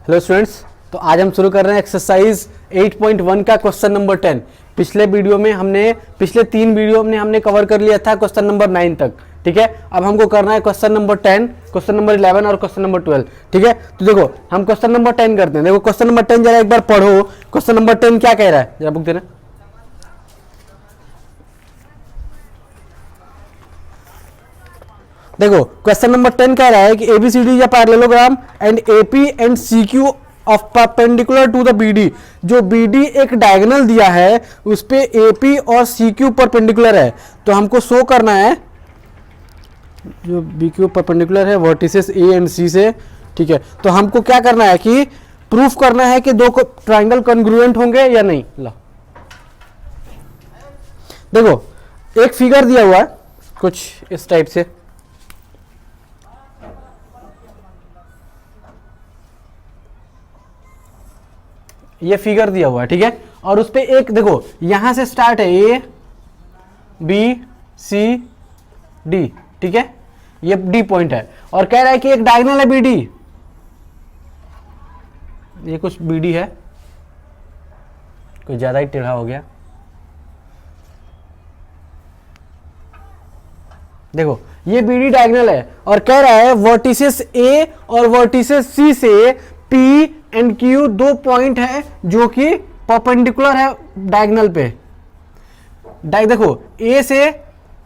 Hello students, तो आज हम शुरू कर रहे हैं एक्सरसाइज 8.1 का क्वेश्चन नंबर 10। पिछले तीन वीडियो में हमने कवर कर लिया था क्वेश्चन नंबर 9 तक। ठीक है, अब हमको करना है क्वेश्चन नंबर 10, क्वेश्चन नंबर 11 और क्वेश्चन नंबर 12। ठीक है, तो देखो हम क्वेश्चन नंबर 10 करते हैं। देखो क्वेश्चन नंबर 10 जरा एक बार पढ़ो, क्वेश्चन नंबर 10 क्या कह रहा है, जरा बुक देना। देखो क्वेश्चन नंबर 10 कह रहा है कि ABCD या parallelogram and AP and CQ of perpendicular to the BD। जो BD एक डायगोनल दिया है उस पे AP और CQ परपेंडिकुलर है, तो हमको शो करना है जो BQ परपेंडिकुलर है वर्टिसेस A एंड C से। ठीक है, तो हमको क्या करना है कि प्रूफ करना है कि दो ट्राइंगल कॉन्ग्रुएंट होंगे या नहीं। लो देखो एक फिगर दिया हुआ है कुछ इस टाइप से, ये फिगर दिया हुआ है। ठीक है, और उस पे एक देखो यहां से स्टार्ट है A B C D। ठीक है, ये D पॉइंट है और कह रहा है कि एक डायगोनल है BD। ये कुछ BD है, कुछ ज्यादा ही टेढ़ा हो गया। देखो ये BD डायगोनल है और कह रहा है वर्टिसेस A और वर्टिसेस C से P एंड Q दो पॉइंट है जो कि परपेंडिकुलर है डायगोनल पे। देखो A से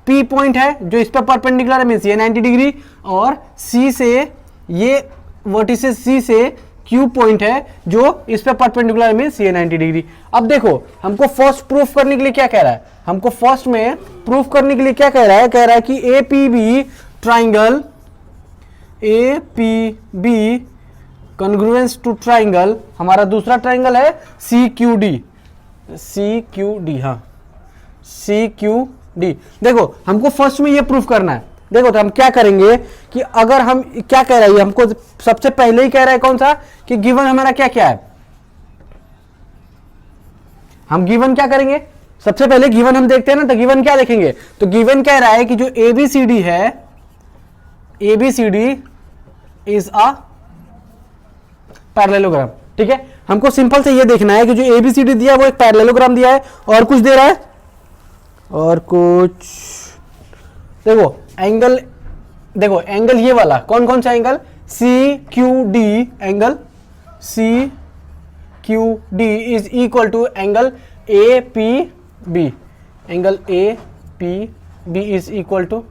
P पॉइंट है जो इस पर परपेंडिकुलर है, मींस ये 90 डिग्री, और C से ये वर्टिसेस C से Q पॉइंट है जो इस पर परपेंडिकुलर है, मींस ये 90 डिग्री। अब देखो हमको फर्स्ट प्रूफ करने के लिए क्या कह रहा है, हमको फर्स्ट में प्रूफ करने के लिए क्या कह रहा है कि APB triangle APB congruence to triangle, हमारा दूसरा ट्राइंगल है CQD। हाँ CQD। देखो हमको फर्स्ट में ये प्रूफ करना है। देखो तो हम क्या करेंगे कि अगर हम क्या कह रहा है, हमको सबसे पहले ही कह रहा है कौन सा कि गिवन हमारा क्या क्या है। हम गिवन क्या करेंगे, सबसे पहले गिवन हम देखते हैं ना, तो गिवन क्या देखेंगे, तो गिवन कह रहा है कि जो ABCD है, ABCD इज अ पैरेललोग्राम। ठीक है, हमको सिंपल से ये देखना है कि जो ABCD दिया है वो एक पैरेललोग्राम दिया है, और कुछ दे रहा है, और कुछ देखो एंगल, देखो एंगल ये वाला कौन कौन सा angle, CQD angle, CQD is equal to angle APB, angle APB is equal to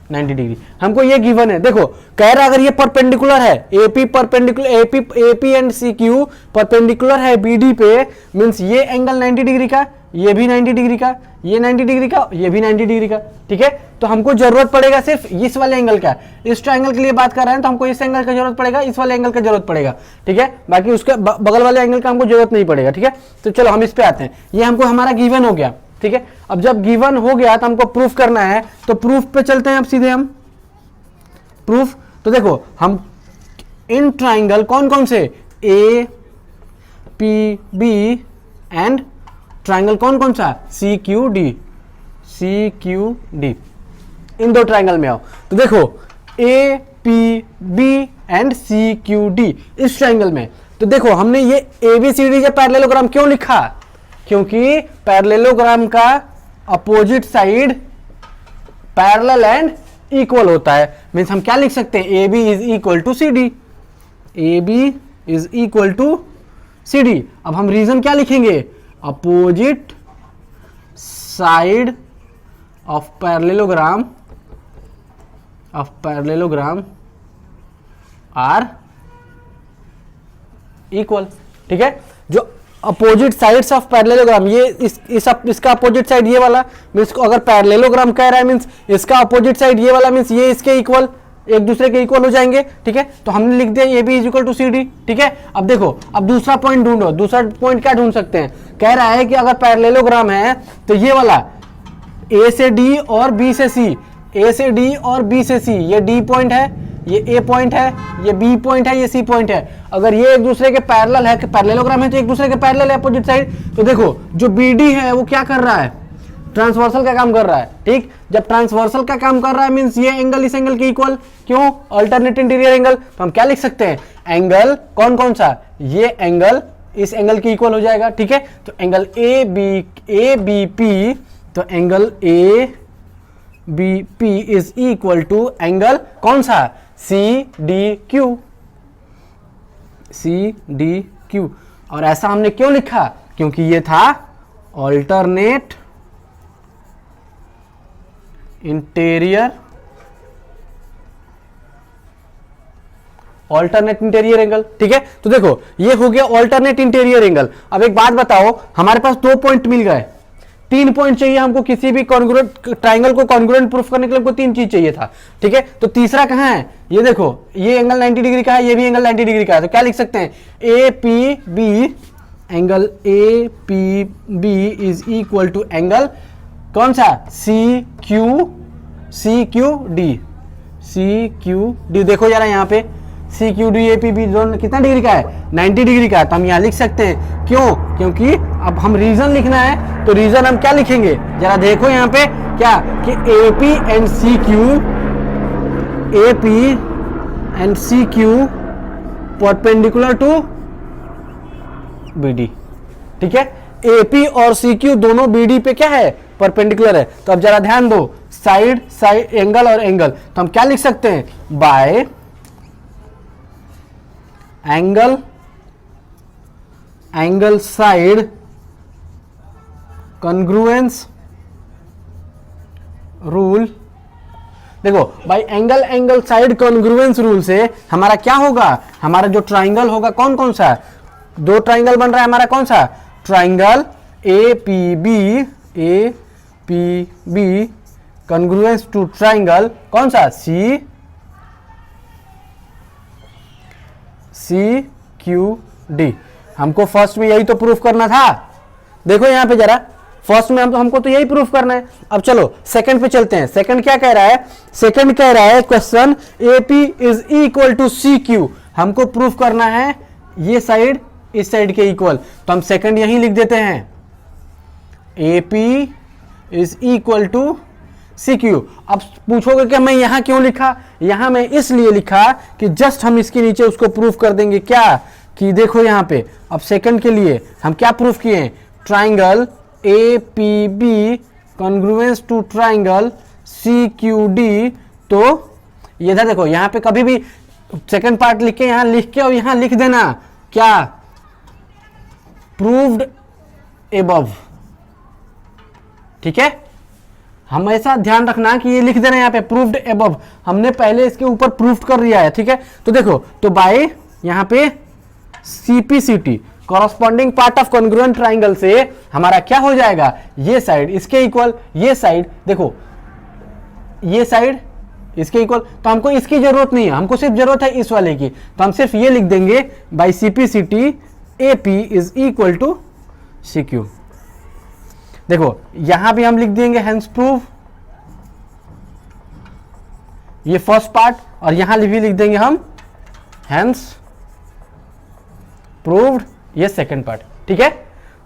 90 degree. हमको ये गिवन है। देखो कह रहा अगर ये परपेंडिकुलर है, AP एंड CQ परपेंडिकुलर है BD पे, मींस ये एंगल 90 डिग्री का, ये भी 90 डिग्री का, ये 90 डिग्री का, ये भी 90 डिग्री का। ठीक है, तो हमको जरूरत पड़ेगा सिर्फ इस वाले एंगल का। इस ट्रायंगल के लिए बात कर रहे हैं तो हमको इस एंगल का जरूरत पड़ेगा, इस वाले एंगल का जरूरत पड़ेगा। ठीक है, बाकी उसके बगल वाले एंगल का हमको जरूरत नहीं पड़ेगा। ठीक है, तो चलो हम इस पे आते हैं। ये हमको हमारा गिवन हो गया। ठीक है, अब जब गिवन हो गया तो हमको प्रूफ करना है, तो प्रूफ पे चलते हैं अब सीधे हम प्रूफ। तो देखो हम इन ट्राइंगल कौन कौन से APB एंड ट्राइंगल कौन कौन सा CQD इन दो ट्राइंगल में आओ। तो देखो APB एंड CQD इस ट्राइंगल में, तो देखो हमने ये ABCD या पैरेललोग्राम क्यों लिखा, क्योंकि पैरेललोग्राम का opposite side parallel and equal होता है। मीन्स हम क्या लिख सकते हैं, AB is equal to CD, AB is equal to CD। अब हम रीजन क्या लिखेंगे, opposite side of parallelogram are equal. ठीक है, जो अपोजिट साइड्स ऑफ पैरेललोग्राम, ये इसका अपोजिट साइड ये वाला, मींस अगर पैरेललोग्राम कह रहा है मींस इसका अपोजिट साइड ये वाला, मींस ये इसके इक्वल, एक दूसरे के इक्वल हो जाएंगे। ठीक है, तो हमने लिख दिया AB is equal to CD। ठीक है, अब देखो अब दूसरा पॉइंट ढूंढो। दूसरा पॉइंट क्या ढूंढ सकते हैं, कह रहा है कि अगर पैरेललोग्राम है तो ये वाला A से D और B से C, A से D और B से C, ये D पॉइंट है, ये A पॉइंट है, ये B पॉइंट है, ये C पॉइंट है। अगर ये एक दूसरे के पैरेलल है, पैरेललोग्राम है तो एक दूसरे के पैरेलल है अपोजिट साइड। तो देखो जो BD है वो क्या कर रहा है, ट्रांसवर्सल का काम कर रहा है, ठीक। जब ट्रांसवर्सल का काम कर रहा है मींस ये एंगल इस एंगल के इक्वल, क्यों, अल्टरनेट इंटीरियर एंगल। तो हम क्या लिख सकते हैं, एंगल कौन कौन सा, ये एंगल इस एंगल के इक्वल हो जाएगा, ठीक है। तो एंगल ए बी पी, तो angle A B P is equal to angle कौन सा, C D Q, C D Q. और ऐसा हमने क्यों लिखा, क्योंकि ये था ऑल्टरनेट इंटीरियर एंगल, ठीक है। तो देखो ये हो गया ऑल्टरनेट इंटीरियर एंगल। अब एक बात बताओ, हमारे पास 2 पॉइंट मिल गए, 3 पॉइंट चाहिए हमको, किसी भी कॉन्ग्रुएंट ट्राइंगल को कॉन्ग्रुएंट प्रूफ करने के लिए हमको 3 चीज चाहिए था, ठीक है। तो तीसरा कहां है, ये देखो, ये एंगल 90 डिग्री का है, ये भी एंगल 90 डिग्री का है। तो क्या लिख सकते हैं, A P B, angle A P B is equal to angle कौन सा, सी क्यू डी। देखो जरा यहाँ पे C Q D A P B दोनों कितना डिग्री का है, 90 डिग्री का है। तो हम यहाँ लिख सकते हैं, क्यों, क्योंकि अब हम रीजन लिखना है, तो रीजन हम क्या लिखेंगे, जरा देखो यहाँ पे क्या, कि A P and C Q perpendicular to B D, ठीक है। ए पी और सी क्यू दोनों बी डी पे क्या है, परपेंडिकुलर है। तो अब जरा ध्यान दो, साइड एंगल और एंगल, तो हम क्या लिख सकते हैं, bye angle side congruence rule. देखो भाई एंगल साइड कॉन्ग्रुएंस रूल से हमारा क्या होगा, हमारा जो ट्राइंगल होगा कौन कौन सा, 2 ट्राइंगल बन रहा है हमारा कौन सा, triangle A P B congruence to triangle कौन सा, सी क्यू डी। हमको फर्स्ट में यही तो प्रूफ करना था। देखो यहां पे जरा, फर्स्ट में हमको तो यही प्रूफ करना है। अब चलो सेकंड पे चलते हैं। सेकंड क्या कह रहा है, सेकंड कह रहा है question A P is equal to C Q. हमको प्रूफ करना है ये साइड इस साइड के इक्वल, तो हम सेकंड यहीं लिख देते हैं, A P is equal to C Q. अब पूछोगे कि मैं यहां क्यों लिखा, यहां मैं इसलिए लिखा कि जस्ट हम इसके नीचे उसको प्रूफ कर देंगे, क्या, कि देखो यहां पे अब सेकंड के लिए हम क्या प्रूफ किए हैं, triangle A P B congruence to triangle C Q D. तो ये था, देखो यहां पे कभी भी सेकंड पार्ट लिख के यहां लिख के और यहां लिख देना क्या, प्रूव्ड एबव, ठीक है। हमेशा ध्यान रखना कि ये लिख देना यहाँ पे प्रूव्ड एबव, हमने पहले इसके ऊपर प्रूफ कर लिया है, ठीक है। तो देखो, तो बाय यहाँ पे CPCT corresponding part of congruent triangle से हमारा क्या हो जाएगा, ये साइड इसके इक्वल, ये साइड देखो ये साइड इसके इक्वल। तो हमको इसकी जरूरत नहीं है, हमको सिर्फ जरूरत है इस वाले की। तो हम सिर्फ ये लिख देंगे by CPCT A P is equal to C Q. देखो यहां भी हम लिख देंगे हेंस प्रूव, ये फर्स्ट पार्ट, और यहां भी लिख देंगे हम हेंस प्रूव्ड, ये सेकंड पार्ट, ठीक है।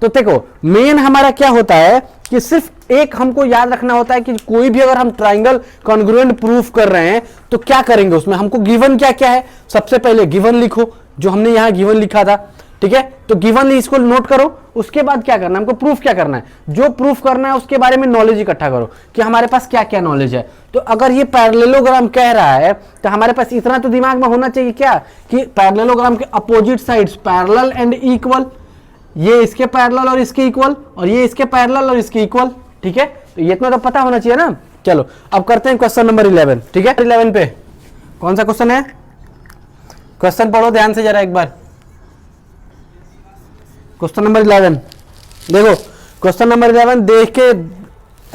तो देखो मेन हमारा क्या होता है कि सिर्फ एक हमको याद रखना होता है कि कोई भी अगर हम ट्राइंगल कॉन्ग्रुएंट प्रूफ कर रहे हैं तो क्या करेंगे, उसमें हमको गिवन क्या क्या है। सबसे पहले गिवन लिखो, जो हमने यहां गिवन लिखा था, ठीक है। तो गिवन इसको नोट करो, उसके बाद क्या करना है, हमको प्रूफ क्या करना है, जो प्रूफ करना है उसके बारे में नॉलेज इकट्ठा करो कि हमारे पास क्या क्या नॉलेज है। तो अगर ये पैरेललोग्राम कह रहा है तो हमारे पास इतना तो दिमाग में होना चाहिए क्या, कि पैरेललोग्राम के opposite sides parallel and equal, ये इसके पैरेलल और इसके इक्वल, और ये इसके पैरेलल और इसके इक्वल, ठीक है। तो ये इतना तो पता होना चाहिए ना। चलो अब करते हैं क्वेश्चन नंबर 11, ठीक है। 11 पे कौन सा क्वेश्चन है, क्वेश्चन पढ़ो ध्यान से जरा एक बार। क्वेश्चन नंबर 11 देखो, क्वेश्चन नंबर 11 देख के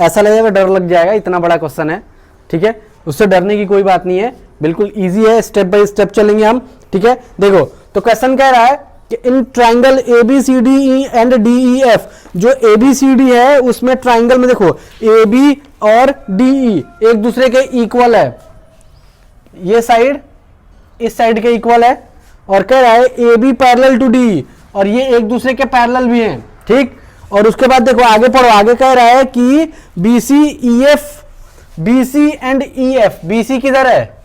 ऐसा लगेगा डर लग जाएगा, इतना बड़ा क्वेश्चन है, ठीक है। उससे डरने की कोई बात नहीं है, बिल्कुल इजी है, स्टेप बाय स्टेप चलेंगे हम, ठीक है। देखो तो क्वेश्चन कह रहा है कि in triangle A B C D E and D E F, जो ए बी सी डी है उसमें ट्राइंगल में देखो ए बी और डी ई एक दूसरे के इक्वल है, ये साइड इस साइड के इक्वल है, और कह रहा है A B parallel to D, और ये एक दूसरे के पैरेलल भी हैं, ठीक। और उसके बाद देखो आगे पढ़ो, आगे कह रहा है कि BC EF, BC and EF, BC किधर है,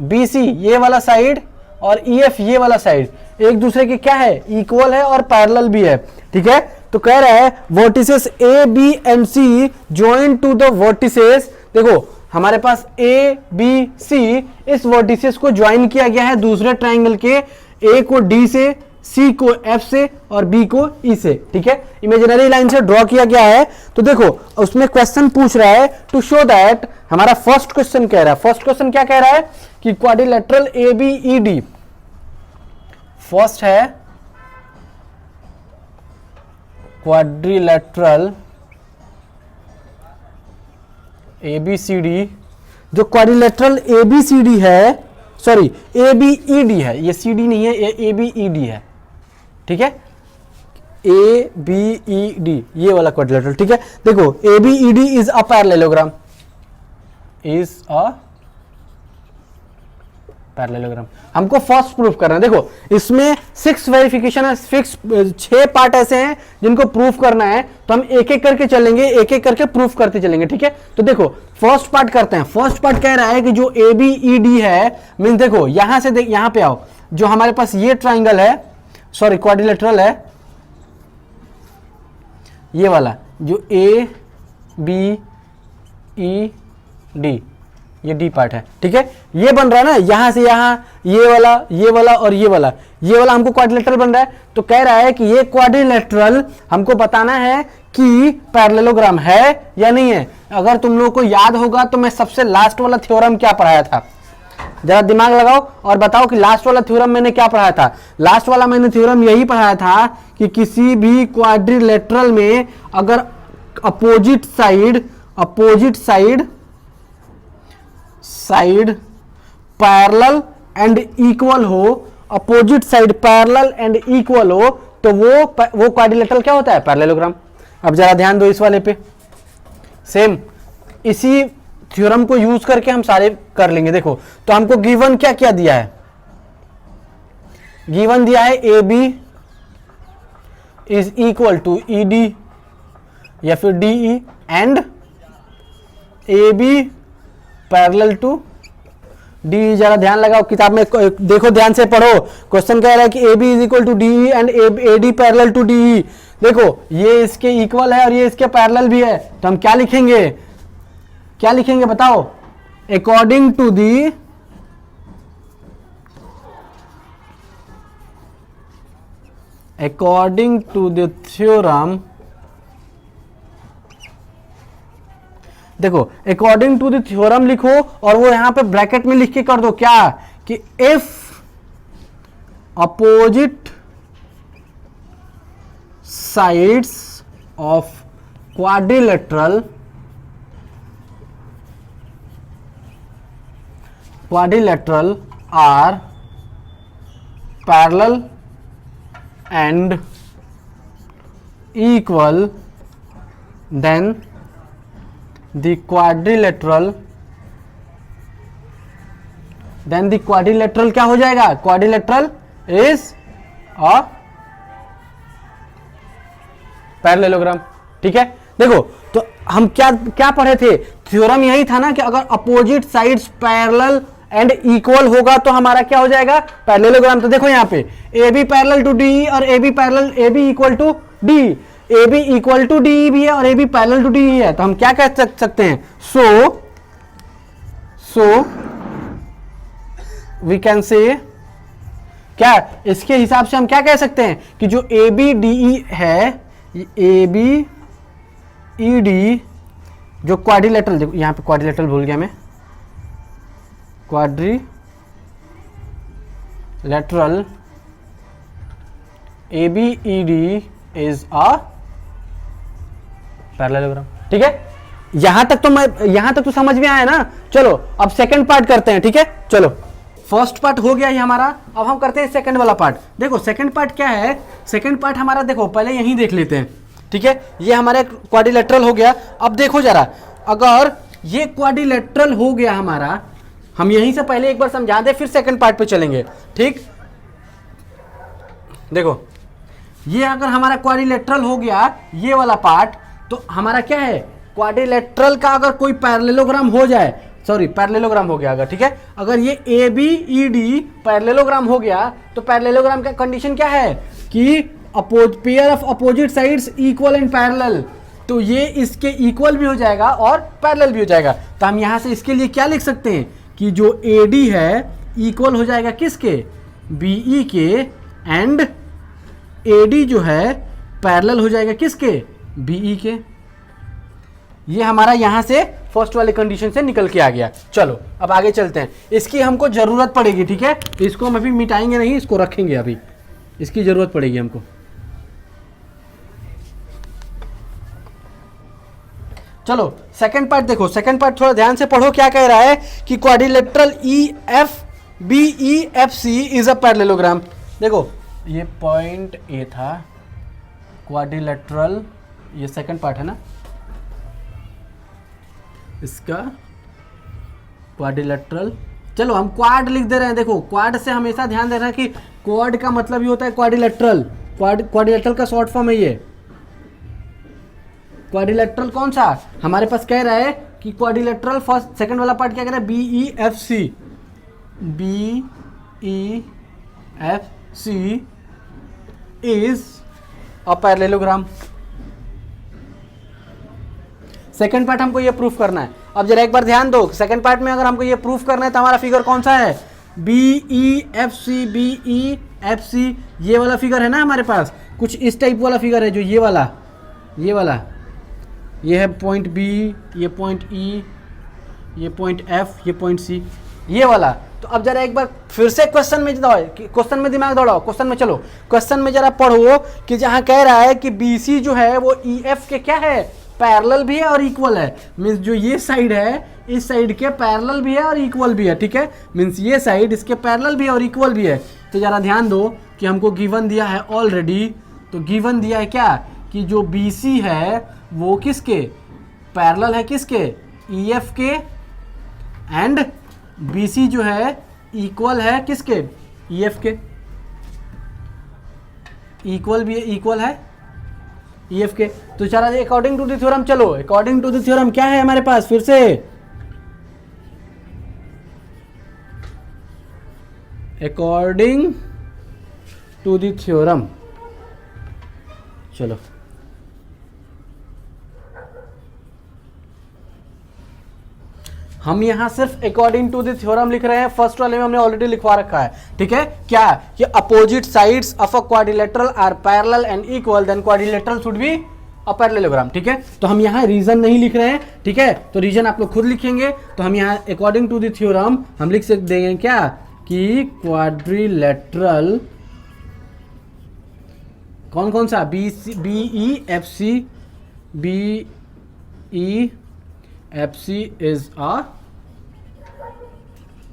BC ये वाला साइड और EF ये वाला साइड एक दूसरे के क्या है, इक्वल है और पैरेलल भी है, ठीक है। तो कह रहा है vertices A, B and C join to the vertices, देखो हमारे पास A, B, C इस वर्टिसेस को ज्वाइन किया गया है दूसरे ट्राइंगल के, A को D से, C को F से और B को E से, ठीक है, इमेजिनरी लाइन से ड्रॉ किया गया है। तो देखो उसमें क्वेश्चन पूछ रहा है टू शो दैट, हमारा फर्स्ट क्वेश्चन कह रहा है, फर्स्ट क्वेश्चन क्या कह रहा है कि क्वाड्रिलेटरल ABED, फर्स्ट है क्वाड्रिलेटरल ABCD, जो क्वाड्रिलेटरल ABCD है, सॉरी ABED है, ये CD नहीं है, ये ABED है, ठीक है, ABED ये वाला क्वाड्रिलेटरल, ठीक है। देखो ABED is a parallelogram, is a parallelogram, हमको फर्स्ट प्रूफ करना है। देखो इसमें 6 वेरिफिकेशन है, 6 पार्ट ऐसे हैं जिनको प्रूफ करना है, तो हम एक एक करके चलेंगे, एक एक करके प्रूफ करते चलेंगे, ठीक है। तो देखो फर्स्ट पार्ट करते हैं। फर्स्ट पार्ट कह रहा है कि जो ABED है, मीन देखो यहां से देख, यहां पे आओ, जो हमारे पास ये ट्राइंगल है, सॉरी क्वाड्रिलेटरल है, ये वाला जो ABED ये डी पार्ट है, ठीक है, ये बन रहा है ना, यहां से यहां ये वाला और ये वाला हमको क्वाड्रिलेटरल बन रहा है। तो कह रहा है कि ये क्वाड्रिलेटरल हमको बताना है कि पैरेललोग्राम है या नहीं है। अगर तुम लोगों को याद होगा तो मैं सबसे लास्ट वाला थ्योरम क्या पढ़ाया था, जरा दिमाग लगाओ और बताओ कि लास्ट वाला थ्योरम मैंने क्या पढ़ाया था। लास्ट वाला मैंने थ्योरम यही पढ़ाया था कि किसी भी क्वाड्रिलेटरल में अगर opposite side parallel and equal हो, opposite side parallel and equal हो, तो वो क्वाड्रिलेटरल क्या होता है, पैरेललोग्राम। अब जरा ध्यान दो इस वाले पे, सेम इसी थ्योरम को यूज करके हम सारे कर लेंगे। देखो तो हमको गिवन क्या क्या दिया है, गिवन दिया है AB is equal to ED या फिर DE and AB parallel to DE। जरा ध्यान लगाओ, किताब में देखो, ध्यान से पढ़ो, क्वेश्चन कह रहा है कि AB is equal to DE and AD parallel to DE। देखो ये इसके इक्वल है और ये इसके पैरेलल भी है, तो हम क्या लिखेंगे बताओ, अकॉर्डिंग टू द थ्योरम, देखो अकॉर्डिंग टू द थ्योरम लिखो और वो यहां पे ब्रैकेट में लिख के कर दो क्या, कि if opposite sides of quadrilateral are parallel and equal, then the quadrilateral क्या हो जाएगा, quadrilateral is a पैरेललोग्राम, ठीक है। देखो तो हम क्या पढ़े थे, थ्योरम यही था ना कि अगर opposite sides parallel and equal होगा तो हमारा क्या हो जाएगा, पैरेललोग्राम। तो देखो यहाँ पे AB पैरेलल टू DE और AB equal to DE, AB equal to DE भी है और AB पैरेलल टू DE है, तो हम क्या कह सकते हैं, सो वी कैन से, क्या इसके हिसाब से हम क्या कह सकते हैं कि जो ABDE है, ABED जो क्वाड्रिलेटरल, देखो यहां पे क्वाड्रिलेटरल भूल गया मैं, quadrilateral ABED is a parallelogram, ठीक है। यहां तक तो समझ में आया ना। चलो अब सेकंड पार्ट करते हैं, ठीक है। चलो फर्स्ट पार्ट हो गया ये हमारा, अब हम करते हैं सेकंड वाला पार्ट। देखो सेकंड पार्ट क्या है, सेकंड पार्ट हमारा देखो पहले यहीं देख लेते हैं, ठीक है। ये हमारे क्वाड्रिलेटरल हो गया। अब देखो जरा, अगर ये क्वाड्रिलेटरल हो गया हमारा, हम यहीं से पहले एक बार समझा दें फिर सेकंड पार्ट पे चलेंगे, ठीक। देखो ये अगर हमारा क्वाड्रिलेटरल हो गया ये वाला पार्ट, तो हमारा क्या है, क्वाड्रिलेटरल का अगर कोई पैरेललोग्राम हो जाए, सॉरी पैरेललोग्राम हो गया अगर, ठीक है, अगर ये A B E D parallelogram हो गया, तो पैरेललोग्राम का कंडीशन क्या है कि pair of opposite sides equal and parallel, तो ये इसके इक्वल भी हो जाएगा और पैरेलल भी हो जाएगा। तो हम यहां से इसके लिए क्या लिख सकते हैं कि जो ए डी है इक्वल हो जाएगा किसके, बीई के, एंड ए डी जो है पैरेलल हो जाएगा किसके, बीई के। ये हमारा यहां से फर्स्ट वाले कंडीशन से निकल के आ गया। चलो अब आगे चलते हैं, इसकी हमको जरूरत पड़ेगी, ठीक है, इसको हम अभी मिटाएंगे नहीं, इसको रखेंगे, अभी इसकी जरूरत पड़ेगी हमको। चलो सेकंड पार्ट देखो, सेकंड पार्ट थोड़ा ध्यान से पढ़ो, क्या कह रहा है कि quadrilateral E F B E F C is a parallelogram. देखो ये पॉइंट ए था, क्वाड्रिलेटरल, ये सेकंड पार्ट है ना इसका, क्वाड्रिलेटरल, चलो हम क्वाड लिख दे रहे हैं। देखो क्वाड से हमेशा ध्यान देना कि क्वाड का मतलब ये होता है क्वाड्रिलेटरल, क्वाड्रिलेटरल का शॉर्ट फॉर्म है ये। क्वाड्रिलेटरल कौन सा हमारे पास कह रहा है कि क्वाड्रिलेटरल फर्स्ट सेकंड वाला पार्ट क्या कह रहा है, B E F C, B E F C is a parallelogram. Second part हमको ये प्रूफ करना है। अब जरा एक बार ध्यान दो, सेकंड पार्ट में अगर हमको ये प्रूफ करना है तो हमारा फिगर कौन सा है, B E F C, B E F C, ये वाला फिगर है ना हमारे पास, कुछ इस टाइप वाला फिगर है, जो ये वाला, ये है पॉइंट बी, ये पॉइंट ई, ये पॉइंट एफ, ये पॉइंट सी, ये वाला। तो अब जरा एक बार फिर से क्वेश्चन में दिमाग दौड़ाओ, क्वेश्चन में चलो, क्वेश्चन में जरा पढ़ो कि जहां कह रहा है कि बी सी जो है वो ई एफ के क्या है, पैरेलल भी है और इक्वल है, मीन्स जो ये साइड है इस साइड के पैरेलल भी है और इक्वल भी है, ठीक है, मीन्स ये साइड इसके पैरेलल भी है और इक्वल भी है। तो जरा ध्यान दो कि हमको गिवन दिया है ऑलरेडी, तो गिवन दिया है क्या कि जो बी सी है वो किसके पैरेलल है, किसके, ई एफ के, एंड बी सी जो है इक्वल है किसके, ई एफ के, इक्वल भी है, इक्वल है ई एफ के। तो चला अकॉर्डिंग टू द थ्योरम, चलो अकॉर्डिंग टू द थ्योरम क्या है हमारे पास, फिर से अकॉर्डिंग टू द थ्योरम, चलो हम यहां सिर्फ अकॉर्डिंग टू द थ्योरम लिख रहे हैं, फर्स्ट वाले में हमने ऑलरेडी लिखवा रखा है, ठीक है, क्या कि opposite sides of a quadrilateral are parallel and equal, then quadrilateral should be a parallelogram, ठीक है। तो हम यहां रीजन नहीं लिख रहे हैं, ठीक है, तो रीजन आप लोग खुद लिखेंगे। तो हम यहां अकॉर्डिंग टू द थ्योरम हम लिख सकते देंगे क्या कि क्वाड्रिलेटरल कौन कौन सा, B E F C, B E F C is a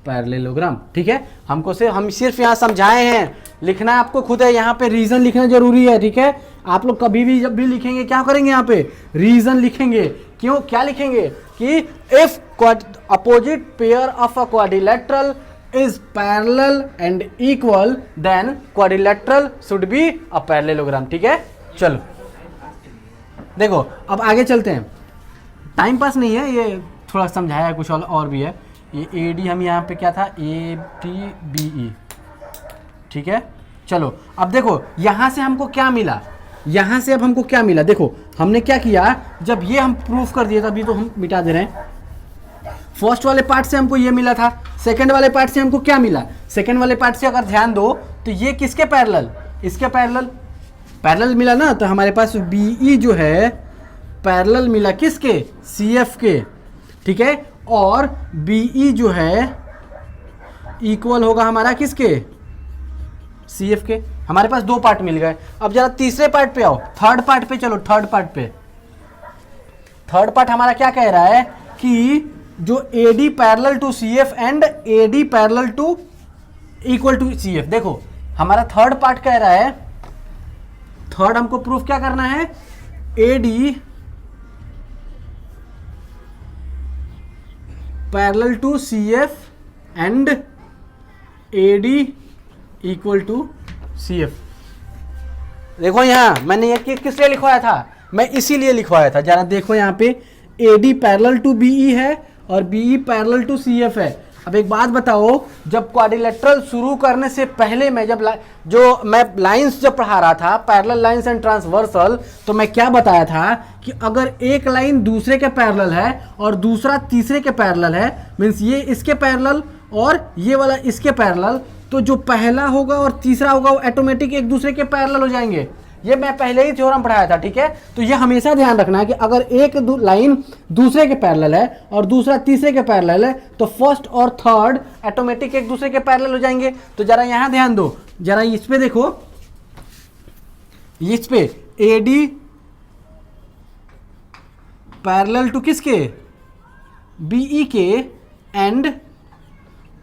parallelogram, ठीक है। हम सिर्फ यहाँ समझाए हैं, लिखना आपको खुद है, यहाँ पे रीजन लिखना जरूरी है, ठीक है। आप लोग कभी भी जब भी लिखेंगे क्या करेंगे, यहाँ पे रीजन लिखेंगे। क्यों, क्या लिखेंगे कि if opposite pair of a quadrilateral is parallel and equal then quadrilateral should be a parallelogram, ठीक है। चलो देखो अब आगे चलते हैं, टाइम पास नहीं है, ये थोड़ा समझाया है, कुछ और भी है। ये ए डी हम यहाँ पे क्या था, ए टी बी ई, ठीक है। चलो अब देखो यहाँ से हमको क्या मिला, यहाँ से अब हमको क्या मिला, देखो हमने क्या किया, जब ये हम प्रूफ कर दिए तभी तो हम मिटा दे रहे हैं। फर्स्ट वाले पार्ट से हमको ये मिला था, सेकंड वाले पार्ट से हमको क्या मिला, सेकंड वाले पार्ट से अगर ध्यान दो तो ये किसके पैरेलल, इसके पैरेलल मिला ना। तो हमारे पास बी ई जो है पैरेलल मिला किसके, सी एफ के, ठीक है, और बी ई जो है इक्वल होगा हमारा किसके, सी एफ के। हमारे पास दो पार्ट मिल गए। अब जरा तीसरे पार्ट पे आओ, थर्ड पार्ट पे चलो, थर्ड पार्ट हमारा क्या कह रहा है कि जो A D parallel to C F and A D parallel to equal to C F. देखो हमारा थर्ड पार्ट कह रहा है, थर्ड हमको प्रूफ क्या करना है, A D parallel to C F and A D equal to C F. देखो यहाँ मैंने ये किस लिए लिखवाया था, मैं इसीलिए लिखवाया था, जरा देखो यहाँ पे AD पैरेलल टू BE है और BE पैरेलल टू CF है। अब एक बात बताओ, जब क्वाड्रिलेटरल शुरू करने से पहले मैं मैं लाइंस जब पढ़ा रहा था, पैरेलल लाइंस एंड ट्रांसवर्सल, तो मैं क्या बताया था कि अगर एक लाइन दूसरे के पैरेलल है और दूसरा तीसरे के पैरेलल है, मीन्स ये इसके पैरेलल और ये वाला इसके पैरेलल, तो जो पहला होगा और तीसरा होगा वो ऑटोमेटिक एक दूसरे के पैरेलल हो जाएंगे। ये मैं पहले ही थ्योरम पढ़ाया था, ठीक है। तो ये हमेशा ध्यान रखना है कि अगर एक लाइन दूसरे के पैरेलल है और दूसरा तीसरे के पैरेलल है तो फर्स्ट और थर्ड ऑटोमेटिक एक दूसरे के पैरेलल हो जाएंगे। तो जरा यहां ध्यान दो, जरा इस पे देखो, इस पे AD पैरेलल टू किसके, BE के, एंड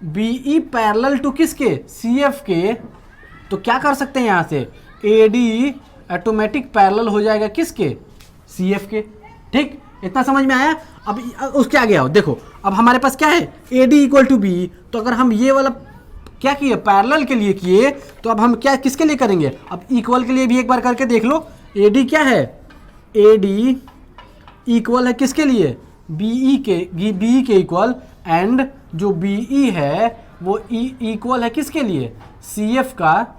BE पैरेलल टू किसके, CF के। तो क्या कर सकते हैं यहां से, AD ऑटोमेटिक पैरेलल हो जाएगा किसके, CF के। ठीक, इतना समझ में आया। अब उसके आगे आओ, देखो अब हमारे पास क्या है, AD इक्वल टू BE। तो अगर हम ये वाला क्या किए, पैरेलल के लिए किए, तो अब हम क्या किसके लिए करेंगे, अब इक्वल के लिए भी एक बार करके देख लो। AD क्या है, AD इक्वल है किसके लिए, BE के इक्वल, एंड जो BE है वो इक्वल है किसके लिए, CF का।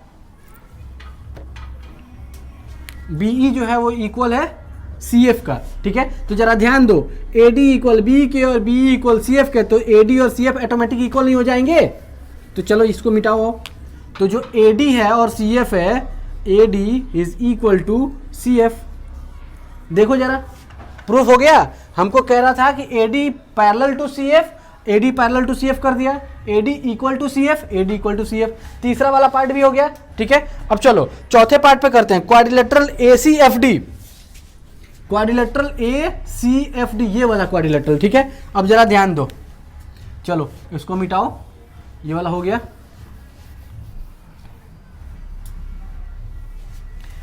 BE जो है वो इक्वल है CF का, ठीक है। तो जरा ध्यान दो, AD इक्वल BE के और BE इक्वल CF के, तो AD और CF ऑटोमेटिक इक्वल नहीं हो जाएंगे। तो चलो इसको मिटाओ। तो जो AD है और CF है, AD is equal to CF। देखो जरा, प्रूफ हो गया। हमको कह रहा था कि AD parallel to CF, AD parallel to CF कर दिया, AD equal to CF, AD equal to CF। तीसरा वाला पार्ट भी हो गया, ठीक है। अब चलो चौथे पार्ट पे करते हैं, क्वाड्रिलेटरल ACFD, क्वाड्रिलेटरल ACFD, ये वाला क्वाड्रिलेटरल, ठीक है। अब जरा ध्यान दो, चलो इसको मिटाओ, ये वाला हो गया।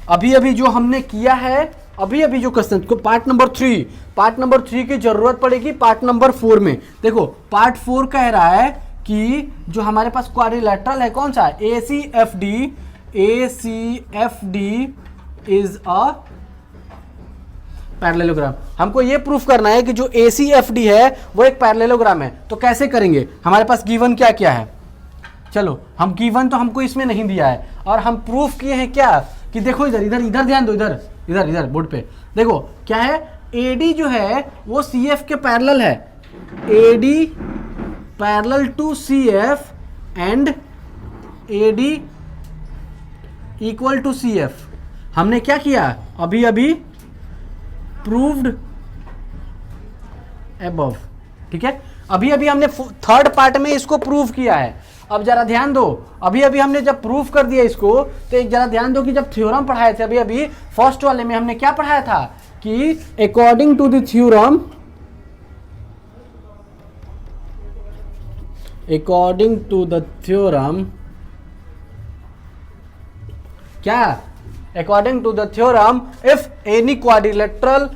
अभी अभी जो हमने किया है, अभी अभी जो क्वेश्चन को पार्ट नंबर 3 की जरूरत पड़ेगी पार्ट नंबर 4 में। देखो पार्ट 4 कह रहा है कि जो हमारे पास क्वाड्रिलेटरल है कौन सा, ACFD इज अ पैरेललोग्राम। हमको ये प्रूफ करना है कि जो ACFD है वो एक पैरेललोग्राम है। तो कैसे करेंगे, हमारे पास गिवन क्या क्या है, चलो हम गिवन तो हमको इसमें नहीं दिया है, और हम प्रूफ किए हैं क्या कि देखो इधर इधर इधर ध्यान दो, इधर इधर इधर बोर्ड पे देखो क्या है, AD जो है वो CF के पैरेलल है, AD parallel to CF and AD equal to CF। हमने क्या किया, अभी अभी प्रूव्ड अबव, ठीक है। अभी अभी हमने थर्ड पार्ट में इसको प्रूव किया है। अब जरा ध्यान दो, अभी अभी हमने जब प्रूफ कर दिया इसको, तो एक जरा ध्यान दो कि जब थ्योरम पढ़ाए थे अभी अभी फर्स्ट वाले में, हमने क्या पढ़ाया था कि according to the theorem, according to the theorem, क्या, according to the theorem if any quadrilateral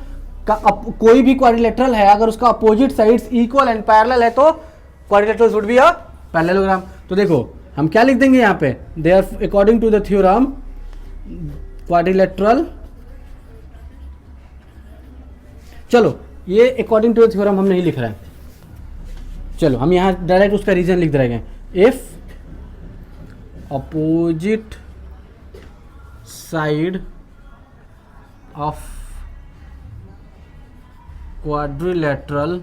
का कोई भी क्वाड्रिलेटरल है, अगर उसका opposite sides equal and parallel है तो quadrilateral should be a parallelogram. तो देखो हम क्या लिख देंगे यहाँ पे, there according to the theorem quadrilateral, चलो ये अकॉर्डिंग टू द थ्योरम हम नहीं लिख रहे हैं, चलो हम यहाँ डायरेक्ट उसका रीजन लिख दे रहे हैं, if opposite side of quadrilateral,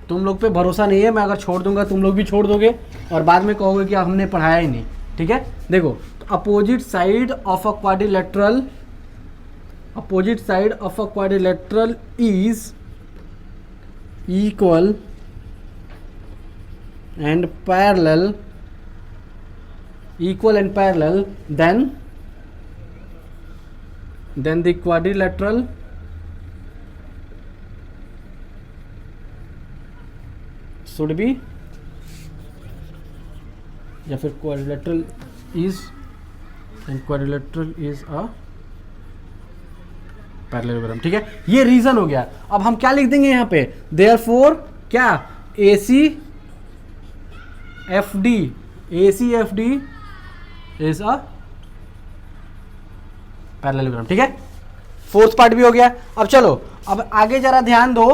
तुम लोग पे भरोसा नहीं है, मैं अगर छोड़ दूंगा तुम लोग भी छोड़ दोगे और बाद में कहोगे कि हमने पढ़ाया ही नहीं, ठीक है। देखो opposite side of a quadrilateral, opposite side of a quadrilateral is equal and parallel, equal and parallel, then the quadrilateral should be, या फिर quadrilateral is, and quadrilateral is a parallelogram, ठीक है। ये रीजन हो गया। अब हम क्या लिख देंगे यहाँ पे, therefore क्या, ACFD is a पैरेललोग्राम, ठीक है। फोर्थ पार्ट भी हो गया। अब चलो, अब आगे जरा ध्यान दो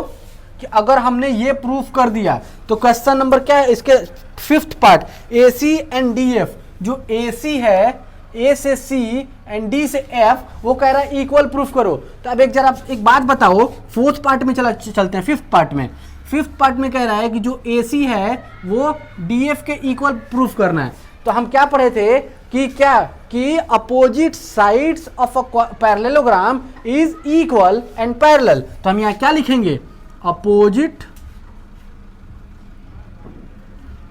कि अगर हमने ये प्रूफ कर दिया तो क्वेश्चन नंबर क्या है, इसके fifth part, A C and D F, जो ए सी है, ए से सी एंड डी से एफ, वो कह रहा है इक्वल प्रूफ करो। तो अब एक बात बताओ, फोर्थ पार्ट में चलते हैं, फिफ्थ पार्ट में। फिफ्थ पार्ट में कह रहा है कि जो ए सी है वो डी एफ के इक्वल प्रूफ करना है। तो हम क्या पढ़े थे कि opposite sides of a parallelogram is equal and parallel. तो हम यहां क्या लिखेंगे, opposite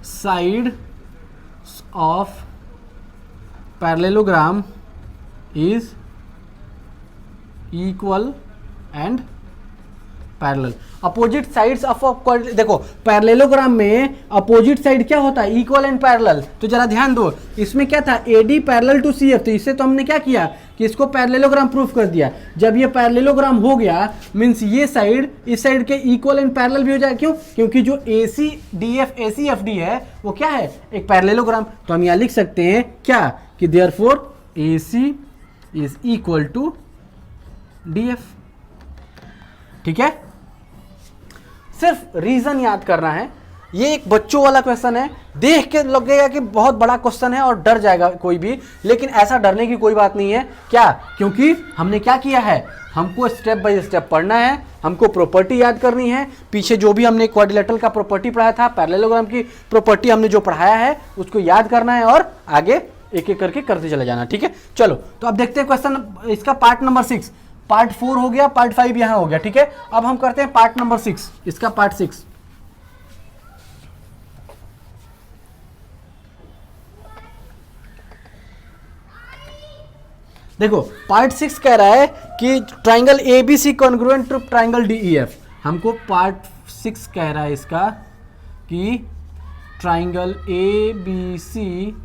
side of parallelogram is equal and parallel. Opposite sides of, देखो पैरेललोग्राम में अपोजिट साइड क्या होता है, इक्वल एंड पैरेलल। तो जरा ध्यान दो, इसमें क्या था, A D parallel to C F, तो इससे तो हमने क्या किया कि इसको पैरेललोग्राम प्रूफ कर दिया। जब ये पैरेललोग्राम हो गया मींस ये साइड इस साइड के इक्वल एंड पैरेलल भी हो जाए। क्यों? क्योंकि जो A C D F, A C F D है वो क्या है, एक पैरेललोग्राम। तो हम यहाँ लिख सकते हैं क्या कि therefore A C is equal to D F, ठीक है। सिर्फ रीजन याद करना है। ये एक बच्चों वाला क्वेश्चन है, देख के लगेगा कि बहुत बड़ा क्वेश्चन है और डर जाएगा कोई भी, लेकिन ऐसा डरने की कोई बात नहीं है। क्या? क्योंकि हमने क्या किया है, हमको स्टेप बाय स्टेप पढ़ना है, हमको प्रॉपर्टी याद करनी है। पीछे जो भी हमने क्वाड्रिलेटरल का प्रॉपर्टी पढ़ाया था, पैरेललोग्राम की प्रॉपर्टी हमने जो पढ़ाया है उसको याद करना है और आगे एक एक करके करते चले जाना, ठीक है। चलो तो अब देखते हैं क्वेश्चन, इसका पार्ट नंबर 6, पार्ट 4 हो गया, पार्ट 5 यहां हो गया, ठीक है। अब हम करते हैं पार्ट नंबर 6, इसका पार्ट 6। देखो पार्ट 6 कह रहा है कि triangle A B C congruent to triangle D E F. हमको पार्ट 6 कह रहा है इसका कि triangle A B C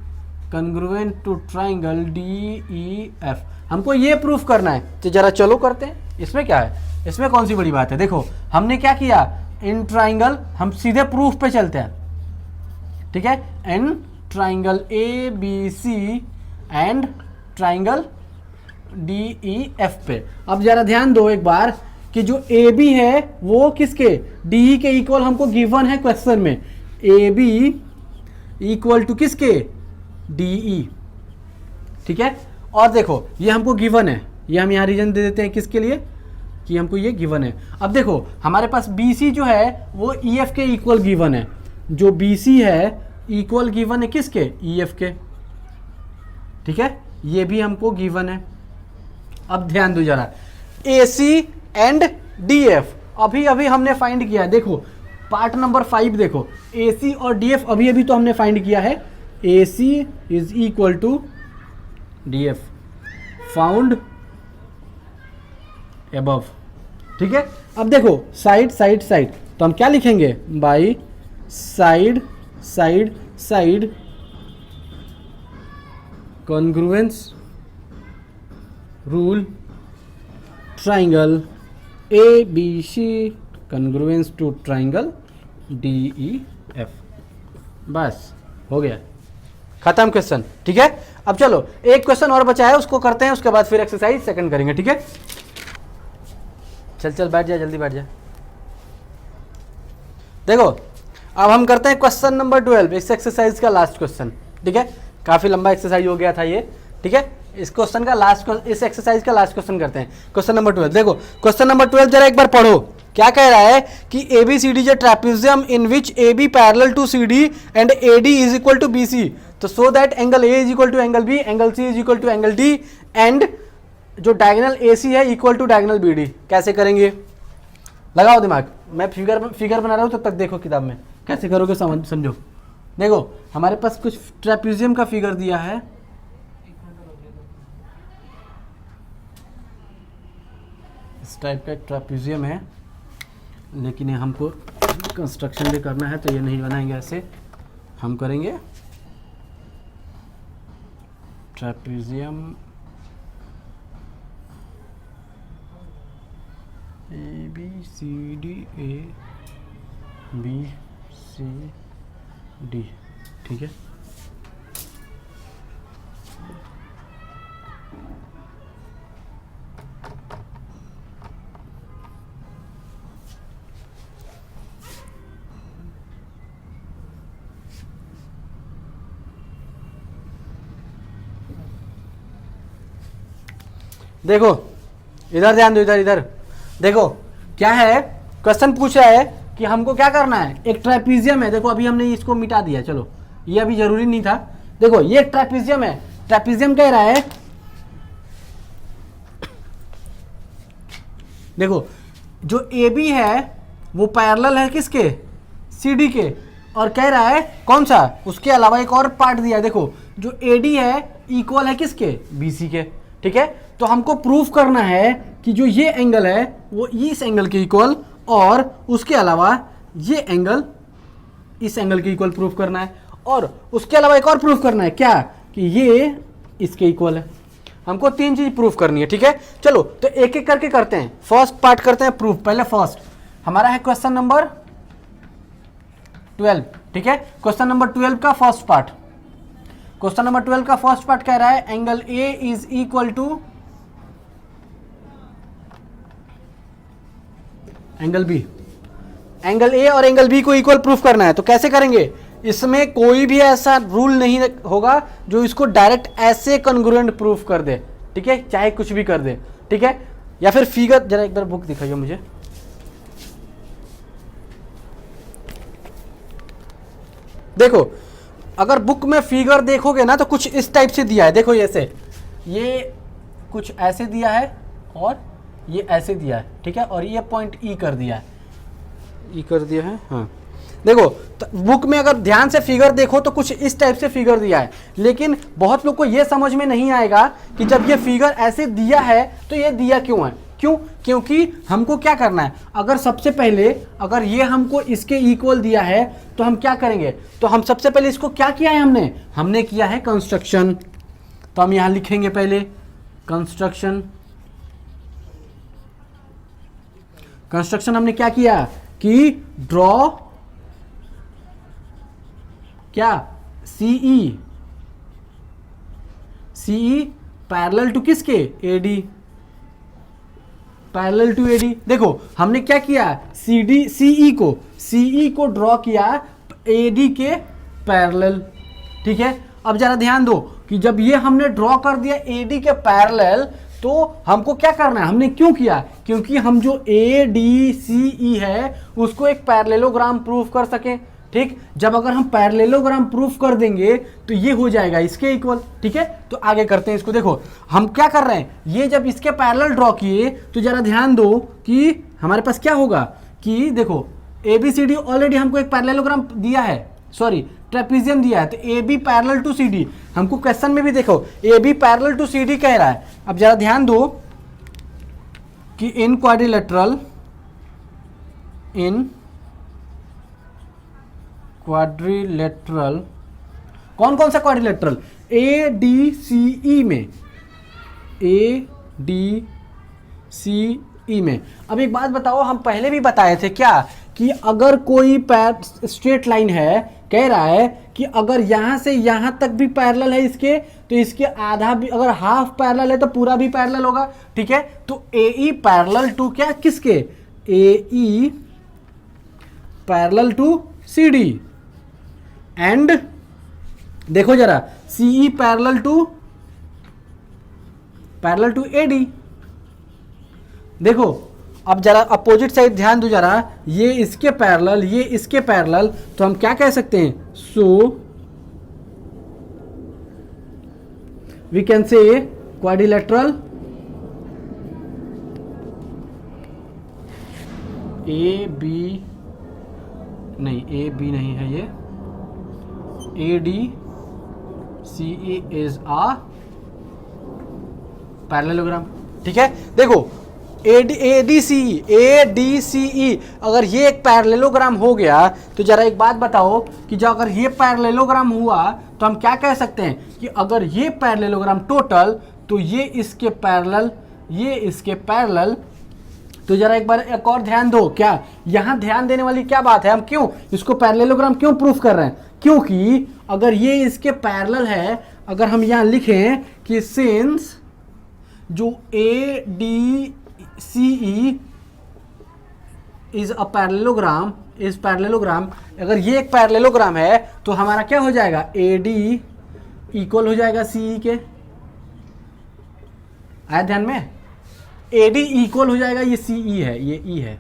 congruent to triangle D E F, हमको ये प्रूफ करना है। तो जरा चलो करते हैं। इसमें क्या है, इसमें कौन सी बड़ी बात है। देखो हमने क्या किया, इन ट्राइंगल, हम सीधे प्रूफ पे चलते हैं, ठीक है। In triangle A B C and triangle D E F पे। अब जरा ध्यान दो एक बार कि जो ए बी है वो किसके, डी ई के इक्वल हमको गिवन है क्वेश्चन में। ए बी इक्वल टू किसके, डी ई, ठीक है। और देखो ये हमको गिवन है, ये हम यहाँ रीजन दे देते हैं किसके लिए, कि हमको ये गिवन है। अब देखो हमारे पास बी सी जो है वो ई एफ के इक्वल गिवन है, जो बी सी है इक्वल गिवन है किसके, ई एफ के, ठीक है। ये भी हमको गिवन है। अब ध्यान दो जरा, ए सी एंड डी एफ अभी अभी हमने फाइंड किया है। देखो पार्ट नंबर 5 देखो, ए सी और डी एफ अभी अभी तो हमने फाइंड किया है। A C is equal to D F found above, ठीक है। अब देखो साइड साइड साइड, तो हम क्या लिखेंगे, by side side side congruence rule triangle A B C congruence to triangle D E F. बस हो गया, खत्म क्वेश्चन, ठीक है। अब चलो एक क्वेश्चन और बचा है, उसको करते हैं, उसके बाद फिर एक्सरसाइज सेकंड करेंगे, ठीक है। चल चल बैठ जा, जल्दी बैठ जा। देखो अब हम करते हैं क्वेश्चन नंबर 12, इस एक्सरसाइज का लास्ट क्वेश्चन, ठीक है। काफी लंबा एक्सरसाइज हो गया था ये, ठीक है। इस क्वेश्चन का लास्ट, इस एक्सरसाइज का लास्ट क्वेश्चन करते हैं, क्वेश्चन नंबर 12। देखो क्वेश्चन नंबर 12 जरा एक बार पढ़ो, क्या कह रहा है कि A B C D is a trapezium in which A B parallel to C D and A D is equal to B C. तो so that angle A is equal to angle B, angle C is equal to angle D and जो diagonal A C है equal to diagonal B D. कैसे करेंगे, लगाओ दिमाग, मैं figure बना रहा हूँ तब तक देखो किताब में कैसे करोगे, समझो। देखो हमारे पास कुछ ट्रेपेजियम का फिगर दिया है, इस टाइप का ट्रेपेजियम है, लेकिन ये हमको कंस्ट्रक्शन भी करना है तो ये नहीं बनाएंगे ऐसे, हम करेंगे trapezium A B C D, A B C D, ठीक है। देखो इधर ध्यान दो, इधर इधर देखो क्या है, क्वेश्चन पूछ रहा है कि हमको क्या करना है, एक ट्रापेजियम है, देखो अभी हमने इसको मिटा दिया, चलो ये अभी जरूरी नहीं था। देखो ये ट्रापेजियम है, ट्रापेजियम कह रहा है, देखो जो ए बी है वो पैरेलल है किसके, सी डी के, और कह रहा है कौन सा, उसके अलावा एक और पार्ट दिया है, देखो जो ए डी है इक्वल है किसके, बी सी के। ठीक है, तो हमको प्रूफ करना है कि जो ये एंगल है वो इस एंगल के इक्वल, और उसके अलावा ये एंगल इस एंगल के इक्वल प्रूफ करना है, और उसके अलावा एक और प्रूफ करना है क्या, कि ये इसके इक्वल है। हमको तीन चीज प्रूफ करनी है। ठीक है, चलो तो एक एक करके करते हैं। फर्स्ट पार्ट करते हैं प्रूफ। पहले फर्स्ट हमारा है क्वेश्चन नंबर 12। ठीक है, क्वेश्चन नंबर 12 का फर्स्ट पार्ट, क्वेश्चन नंबर 12 का फर्स्ट पार्ट कह रहा है angle A is equal to angle B. Angle A और एंगल बी को इक्वल प्रूफ करना है, तो कैसे करेंगे, इसमें कोई भी ऐसा रूल नहीं होगा जो इसको डायरेक्ट ऐसे कॉन्ग्रुएंट प्रूफ कर दे। ठीक है, चाहे कुछ भी कर दे। ठीक है, या फिर फिगर, जरा एक बार बुक दिखाइए मुझे। देखो अगर बुक में फिगर देखोगे ना तो कुछ इस टाइप से दिया है, देखो ऐसे, ये कुछ ऐसे दिया है और ये ऐसे दिया है। ठीक है, और ये पॉइंट ई कर दिया है, ई कर दिया है। हाँ देखो तो बुक में अगर ध्यान से फिगर देखो तो कुछ इस टाइप से फिगर दिया है, लेकिन बहुत लोग को ये समझ में नहीं आएगा कि जब ये फिगर ऐसे दिया है तो ये दिया क्यों है। क्यों, क्योंकि हमको क्या करना है, अगर सबसे पहले अगर ये हमको इसके इक्वल दिया है तो हम क्या करेंगे, तो हम सबसे पहले इसको क्या किया है, हमने किया है कंस्ट्रक्शन। तो हम यहां लिखेंगे पहले कंस्ट्रक्शन। कंस्ट्रक्शन हमने क्या किया कि ड्रॉ क्या, सीई, सीई पैरेलल टू किसके, एडी, पैरेलल टू एडी। देखो हमने क्या किया, सीडी सीई को ड्रॉ किया एडी के पैरेलल। ठीक है, अब जरा ध्यान दो कि जब ये हमने ड्रॉ कर दिया एडी के पैरेलल तो हमको क्या करना है, हमने क्यों किया, क्योंकि हम जो ए डी सी ई है उसको एक पैरेललोग्राम प्रूफ कर सकें। ठीक, जब अगर हम पैरेललोग्राम प्रूफ कर देंगे तो ये हो जाएगा इसके इक्वल। ठीक है, तो आगे करते हैं इसको। देखो हम क्या कर रहे हैं, ये जब इसके पैरेलल ड्रॉ किए तो जरा ध्यान दो कि हमारे पास क्या होगा कि देखो A B C D already हमको एक पैरेललोग्राम दिया है, सॉरी ट्रेपेजियम दिया है, तो A B parallel to C D. हमको क्वेश्चन में भी देखो A B parallel to C D कह रहा है। अब जरा ध्यान दो कि इन क्वाड्रिलेटरल, इन क्वाड्रिलेटरल, कौन कौन सा क्वाड्रिलेटरल, ए डी सी ई में, ए डी सी ई में। अब एक बात बताओ, हम पहले भी बताए थे क्या कि अगर कोई स्ट्रेट लाइन है, कह रहा है कि अगर यहां से यहां तक भी पैरेलल है इसके, तो इसके आधा भी, अगर हाफ पैरेलल है तो पूरा भी पैरेलल होगा। ठीक है, तो ए ई पैरेलल टू क्या, किसके, A E parallel to C D, and देखो जरा सीई पैरेलल टू एडी। देखो अब जरा अपोजिट साइड ध्यान दो जरा, ये इसके पैरेलल, ये इसके पैरेलल, तो हम क्या कह सकते हैं, so we can say quadrilateral A B, नहीं ए बी नहीं है ये, A D C E is a parallelogram. ठीक है, देखो ए डी सी ई अगर ये एक पैरेललोग्राम हो गया तो जरा एक बात बताओ कि जब अगर ये पैरेललोग्राम हुआ तो हम क्या कह सकते हैं कि अगर ये पैरेललोग्राम टोटल, तो ये इसके पैरेलल, ये इसके पैरेलल। तो जरा एक बार एक और ध्यान दो, क्या यहां ध्यान देने वाली क्या बात है, हम क्यों इसको पैरेललोग्राम क्यों प्रूफ कर रहे हैं, क्योंकि अगर ये इसके पैरेलल है, अगर हम यहां लिखें कि सिंस जो A D C E is a parallelogram, is parallelogram, अगर ये एक पैरेललोग्राम है तो हमारा क्या हो जाएगा, ए डी इक्वल हो जाएगा सी ई के। आया ध्यान में? एडी इक्वल हो जाएगा, ये सीई है, ये ई है,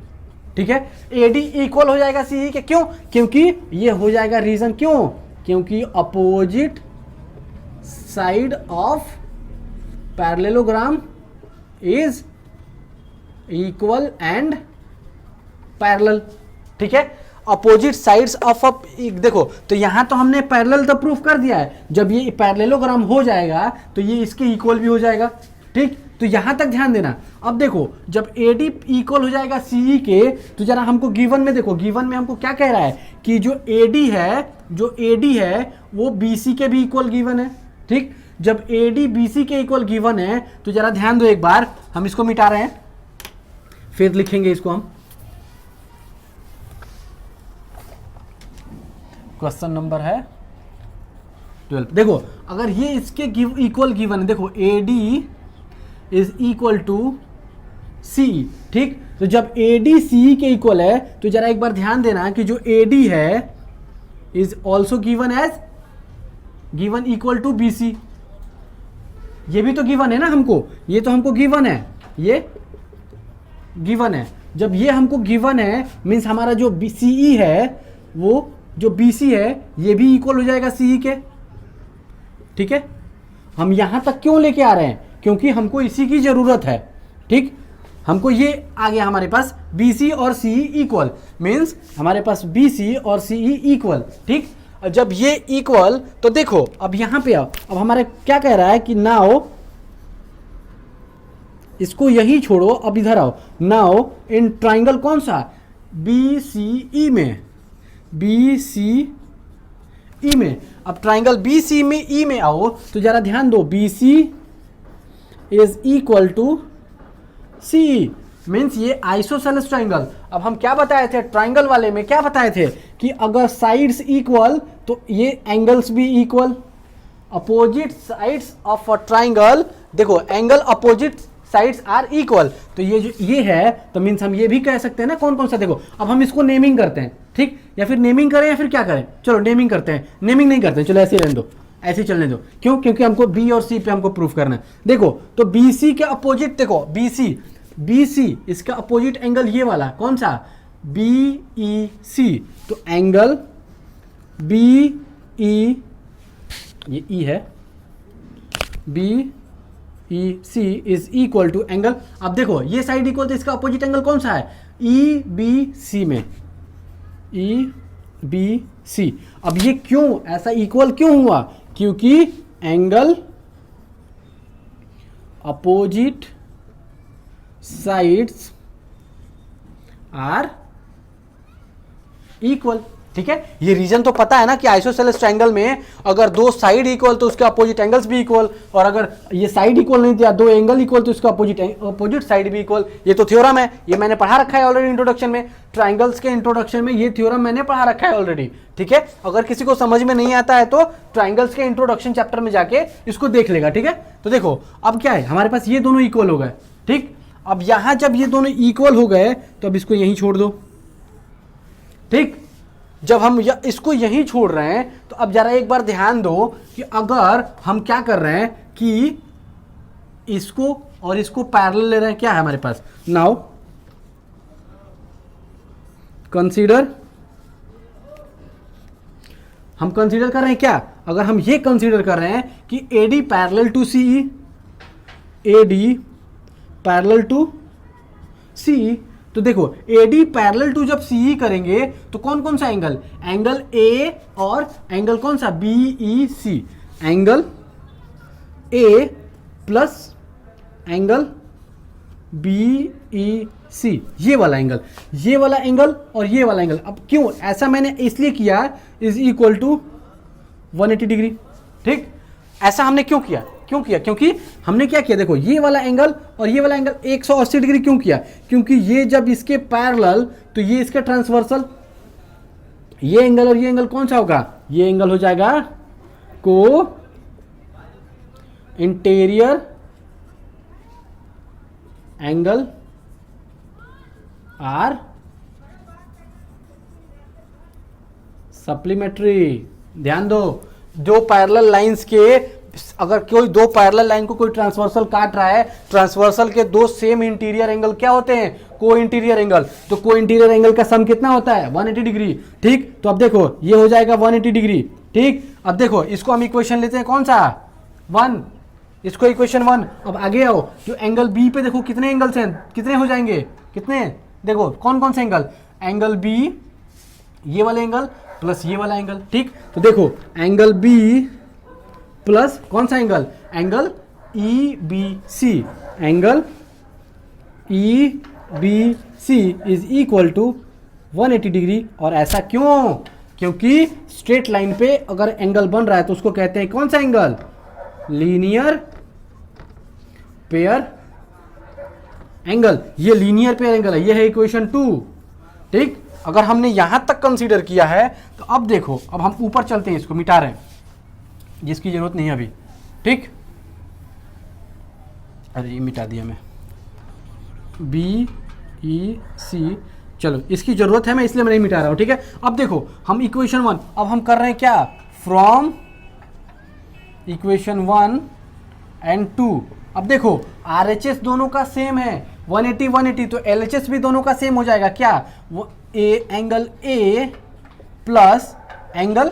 ठीक है। एडी इक्वल हो जाएगा सीई के, क्यों? क्योंकि ये हो जाएगा रीजन, क्यों? क्योंकि opposite side of parallelogram is equal and parallel, ठीक है। अपोजिट साइड्स ऑफ देखो, तो यहां तो हमने पैरेलल तो प्रूफ कर दिया है, जब ये पैरेललोग्राम हो जाएगा तो ये इसके इक्वल भी हो जाएगा, ठीक। तो यहां तक ध्यान देना। अब देखो, जब AD इक्वल हो जाएगा CE के, तो जरा हमको गिवन में देखो, गिवन में हमको क्या कह रहा है कि जो AD है वो BC के भी इक्वल गिवन है, ठीक। जब AD BC के इक्वल गिवन है तो जरा ध्यान दो एक बार, हम इसको मिटा रहे हैं, फिर लिखेंगे इसको हम। क्वेश्चन नंबर है 12। देखो, अगर ये इसके इक्वल गिवन है, देखो AD is equal to CE, ठीक। तो जब AD CE के इक्वल है तो जरा एक बार ध्यान देना कि जो AD है is also given equal to BC। ये भी तो गिवन है ना हमको, ये तो हमको गिवन है, ये गिवन है। जब ये हमको गिवन है मीन्स हमारा जो CE है वो जो BC है ये भी इक्वल हो जाएगा CE के, ठीक है। हम यहां तक क्यों लेके आ रहे हैं? क्योंकि हमको इसी की जरूरत है, ठीक। हमको ये आ गया हमारे पास BC और CE इक्वल, मीन्स हमारे पास BC और CE इक्वल, ठीक। जब ये इक्वल, तो देखो अब यहां पे आओ, अब हमारे क्या कह रहा है कि नाउ, इसको यही छोड़ो, अब इधर आओ। नाउ इन ट्राइंगल कौन सा? BCE में, BCE में। अब ट्राइंगल BC में E में आओ तो जरा ध्यान दो, BC is equal to CE, means ये आइसोसेलेस ट्राइंगल। अब हम क्या बताए थे ट्राइंगल वाले में, क्या बताए थे कि अगर साइड्स इक्वल तो ये एंगल्स भी equal. Opposite sides of a triangle, देखो angle opposite sides are equal, तो ये जो ये है तो मीन्स हम ये भी कह सकते हैं ना कौन कौन सा। देखो अब हम इसको नेमिंग करते हैं, ठीक, या फिर नेमिंग करें या फिर क्या करें? चलो नेमिंग करते हैं, नेमिंग नहीं करते हैं, चलो ऐसे ही रहने दो, ऐसे ही चलने दो। क्यों? क्योंकि हमको B और C पे हमको प्रूफ करना है। देखो तो BC के अपोजिट, देखो BC इसका अपोजिट एंगल ये वाला कौन सा? BEC। तो एंगल BE, ये E है, BEC is equal to angle, अब देखो ये साइड इक्वल तो इसका अपोजिट एंगल कौन सा है? EBC में, EBC। अब ये क्यों ऐसा इक्वल क्यों हुआ? क्योंकि angle opposite sides are equal, ठीक है। ये रीजन तो पता है ना कि आइसोसेलेस ट्रायंगल में अगर दो साइड इक्वल तो उसके अपोजिट एंगल्स भी इक्वल, और अगर ये साइड इक्वल नहीं दिया, दो एंगल इक्वल तो उसका अपोजिट साइड भी इक्वल। ये तो थ्योरम है, ये मैंने पढ़ा रखा है ऑलरेडी इंट्रोडक्शन में, ट्रायंगल्स के इंट्रोडक्शन में ये थ्योरम मैंने पढ़ा रखा है ऑलरेडी, ठीक है। अगर किसी को समझ में नहीं आता है तो ट्रायंगल्स के इंट्रोडक्शन चैप्टर में जाके इसको देख लेगा, ठीक है। तो देखो अब क्या है, हमारे पास ये दोनों इक्वल हो गए, ठीक। अब यहां जब ये दोनों इक्वल हो गए तो अब इसको यहीं छोड़ दो, ठीक। जब हम इसको यहीं छोड़ रहे हैं तो अब जरा एक बार ध्यान दो कि अगर हम क्या कर रहे हैं कि इसको और इसको पैरेलल ले रहे हैं, क्या है हमारे पास? नाउ कंसीडर, हम कंसीडर कर रहे हैं क्या? अगर हम ये कंसीडर कर रहे हैं कि AD parallel to CE, AD parallel to CE, तो देखो AD पैरेलल टू जब CE करेंगे तो कौन कौन सा एंगल? एंगल A और एंगल कौन सा? BEC। Angle A plus angle BEC, ये वाला एंगल, ये वाला एंगल और ये वाला एंगल। अब क्यों ऐसा मैंने इसलिए किया, इज इक्वल टू 180 डिग्री, ठीक। ऐसा हमने क्यों किया? क्योंकि हमने क्या किया, देखो ये वाला एंगल और ये वाला एंगल 180 डिग्री क्यों किया? क्योंकि ये जब इसके पैरेलल तो ये इसके ट्रांसवर्सल, ये एंगल और ये एंगल कौन सा होगा? ये एंगल हो जाएगा को इंटीरियर एंगल आर सप्लीमेंट्री। ध्यान दो, जो पैरेलल लाइंस के अगर कोई दो पैरेलल लाइन को कोई ट्रांसवर्सल काट रहा है, ट्रांसवर्सल के दो सेम इंटीरियर एंगल क्या होते हैं, को इंटीरियर एंगल। तो को इंटीरियर एंगल का सम कितना होता है, 180 डिग्री। ठीक, तो अब देखो ये हो जाएगा 180 डिग्री। ठीक, अब देखो इसको हम इक्वेशन लेते हैं कौन सा, 1, इसको इक्वेशन 1। अब आगे आओ, जो एंगल बी पे देखो कितने एंगल्स हैं, कितने हो जाएंगे, कितने, देखो कौन कौन से एंगल, एंगल बी, ये वाला एंगल प्लस ये वाला एंगल। ठीक, तो देखो एंगल बी प्लस कौन सा angle, angle E B C, angle E B C is equal to 180 degree. और ऐसा क्यों, क्योंकि स्ट्रेट लाइन पे अगर एंगल बन रहा है तो उसको कहते हैं कौन सा एंगल, लीनियर पेयर एंगल। ये लीनियर पेयर एंगल है, ये है इक्वेशन 2। ठीक, अगर हमने यहां तक कंसीडर किया है तो अब देखो, अब हम ऊपर चलते हैं, इसको मिटा रहे हैं, जिसकी जरूरत नहीं है अभी। ठीक, अरे ये मिटा दिया मैं, बी ई सी, चलो इसकी जरूरत है, मैं इसलिए मैं नहीं मिटा रहा हूं। ठीक है, अब देखो हम इक्वेशन 1, अब हम कर रहे हैं क्या, फ्रॉम इक्वेशन 1 एंड 2। अब देखो RHS दोनों का सेम है, 180 180, तो LHS भी दोनों का सेम हो जाएगा क्या, वो angle A plus angle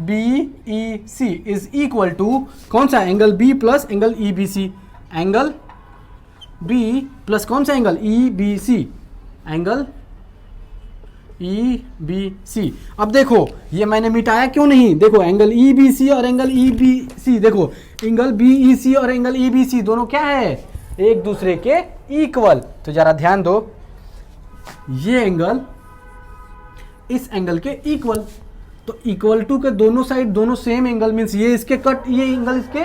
BEC is equal to कौन सा, angle B plus angle EBC, angle B plus कौन सा एंगल EBC, एंगल EBC। अब देखो ये मैंने मिटाया क्यों नहीं, देखो एंगल EBC और एंगल EBC, देखो एंगल BEC और एंगल EBC दोनों क्या है, एक दूसरे के इक्वल। तो जरा ध्यान दो, ये एंगल इस एंगल के इक्वल, तो इक्वल टू के दोनों साइड दोनों सेम एंगल, मीन्स ये इसके कट, ये एंगल इसके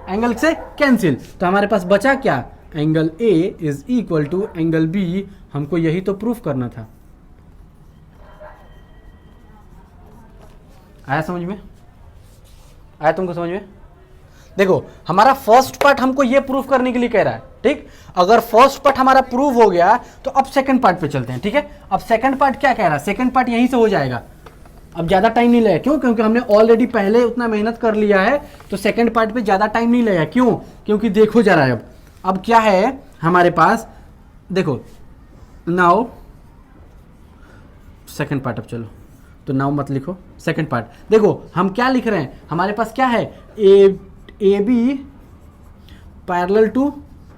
एंगल से कैंसिल। तो हमारे पास बचा क्या, angle A is equal to angle B। हमको यही तो प्रूफ करना था। आया समझ में, आया तुमको समझ में। देखो हमारा फर्स्ट पार्ट हमको ये प्रूफ करने के लिए कह रहा है। ठीक, अगर फर्स्ट पार्ट हमारा प्रूव हो गया तो अब सेकंड पार्ट पे चलते हैं। ठीक है, अब सेकंड पार्ट क्या कह रहा है, सेकंड पार्ट यहीं से हो जाएगा, अब ज़्यादा टाइम नहीं लगेगा। क्यों, क्योंकि हमने ऑलरेडी पहले उतना मेहनत कर लिया है, तो सेकंड पार्ट पे ज़्यादा टाइम नहीं लगेगा। क्यों, क्योंकि देखो जरा अब क्या है हमारे पास, देखो नाउ सेकंड पार्ट, अब चलो तो नाउ मत लिखो, सेकंड पार्ट देखो हम क्या लिख रहे हैं, हमारे पास क्या है, A B parallel to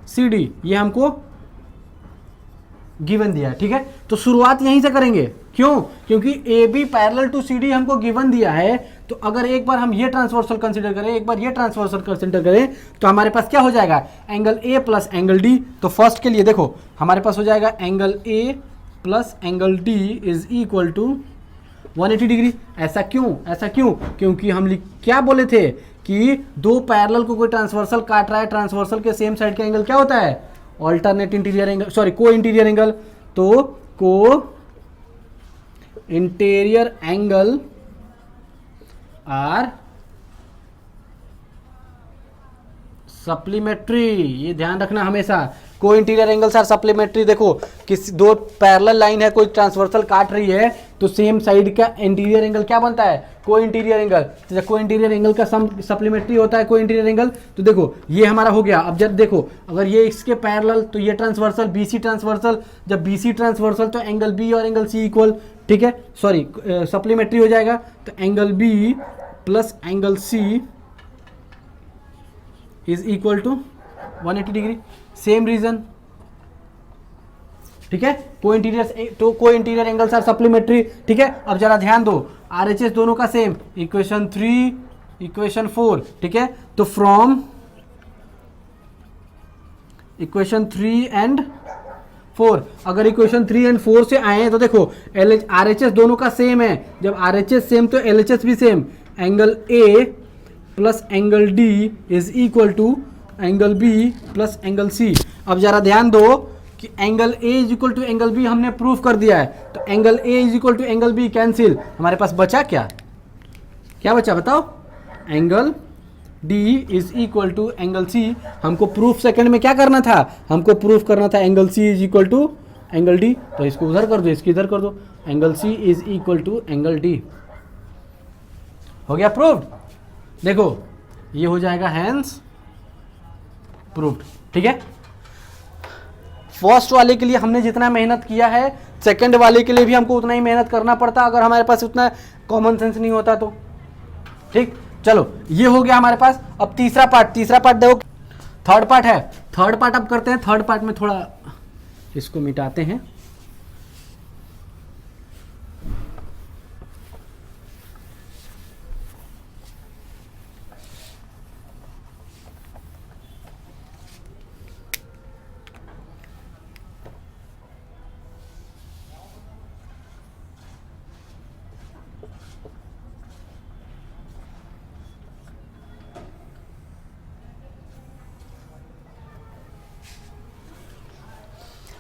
C D, ये हमको गिवन दिया है। ठीक है, तो शुरुआत यहीं से करेंगे। क्यों, क्योंकि A B parallel to C D हमको गिवन दिया है, तो अगर एक बार हम ये ट्रांसवर्सल कंसीडर करें, एक बार ये ट्रांसवर्सल कंसीडर करें, तो हमारे पास क्या हो जाएगा, angle A plus angle D. तो फर्स्ट के लिए देखो हमारे पास हो जाएगा angle A plus angle D is equal to 180 degree. ऐसा क्यों, ऐसा क्यों, क्योंकि हम क्या बोले थे कि दो पैरेलल को कोई ट्रांसवर्सल काट रहा है, ट्रांसवर्सल के सेम साइड का एंगल क्या होता है, ऑल्टरनेट इंटीरियर एंगल, सॉरी को इंटीरियर एंगल। तो को इंटीरियर एंगल आर सप्लीमेट्री, ये ध्यान रखना हमेशा, को इंटीरियर एंगल्स आर सप्लीमेट्री। देखो किसी दो पैरेलल लाइन है, कोई ट्रांसवर्सल काट रही है, तो सेम साइड का इंटीरियर एंगल क्या बनता है, को इंटीरियर एंगल। तो को इंटीरियर एंगल का सप्लीमेट्री होता है को इंटीरियर एंगल। तो देखो ये हमारा हो गया। अब जब देखो अगर ये इसके पैरेलल, तो ये ट्रांसवर्सल BC ट्रांसवर्सल, जब BC ट्रांसवर्सल तो एंगल B और एंगल C इक्वल। ठीक है, सॉरी सप्लीमेट्री हो जाएगा, तो angle B plus angle C is equal to 180 degree. Same reason. ठीक है, को इंटीरियर एंगल्स आर सप्लीमेट्री। ठीक है, अब जरा ध्यान दो, RHS दोनों का सेम, इक्वेशन 3 इक्वेशन 4। ठीक है, तो फ्रॉम इक्वेशन 3 एंड 4, अगर इक्वेशन 3 एंड 4 से आए हैं तो देखो RHS दोनों का सेम है, जब RHS सेम तो LHS भी same. Angle A plus angle D is equal to angle B plus angle C। अब जरा ध्यान दो कि angle A is equal to angle B हमने प्रूफ कर दिया है, तो angle A is equal to angle B cancel. हमारे पास बचा क्या, क्या बचा बताओ, angle D is equal to angle C। हमको प्रूफ सेकंड में क्या करना था, हमको प्रूफ करना था angle C is equal to angle D। तो इसको उधर कर दो, इसकी इधर कर दो, angle C is equal to angle D। हो गया प्रूव्ड। देखो ये हो जाएगा हैंस प्रूव्ड। ठीक है, फर्स्ट वाले के लिए हमने जितना मेहनत किया है सेकंड वाले के लिए भी हमको उतना ही मेहनत करना पड़ता अगर हमारे पास उतना कॉमन सेंस नहीं होता तो। ठीक, चलो ये हो गया हमारे पास। अब तीसरा पार्ट देखो, थर्ड पार्ट है। थर्ड पार्ट अब करते हैं। थर्ड पार्ट में थोड़ा इसको मिटाते हैं।